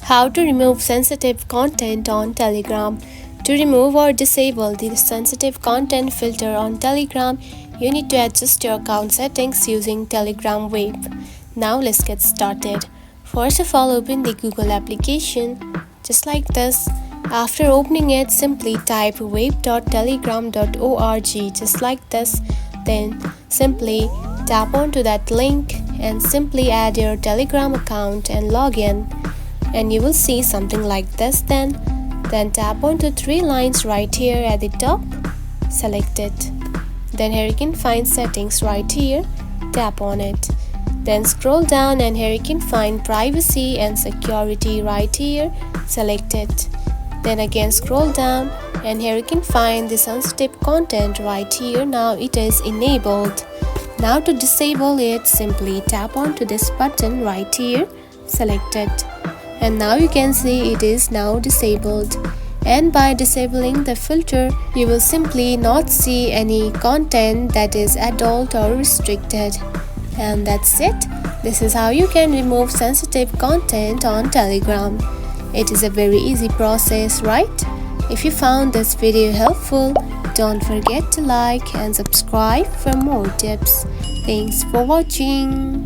How to remove sensitive content on Telegram. To remove or disable the sensitive content filter on Telegram, you need to adjust your account settings using Telegram Wave. Now let's get started. First of all, open the Google application just like this. After opening it, simply type wave.telegram.org just like this. Then simply tap onto that link and simply add your Telegram account and log in. And you will see something like this. Then tap onto three lines right here at the top. Select it. Then here you can find settings right here. Tap on it. Then scroll down and here you can find privacy and security right here. Select it. Then again scroll down and here you can find the sensitive content right here. Now it is enabled. Now to disable it, simply tap onto this button right here. Select it. And now you can see it is now disabled. And by disabling the filter, you will simply not see any content that is adult or restricted. And that's it. This is how you can remove sensitive content on Telegram. It is a very easy process, right? If you found this video helpful, don't forget to like and subscribe for more tips. Thanks for watching.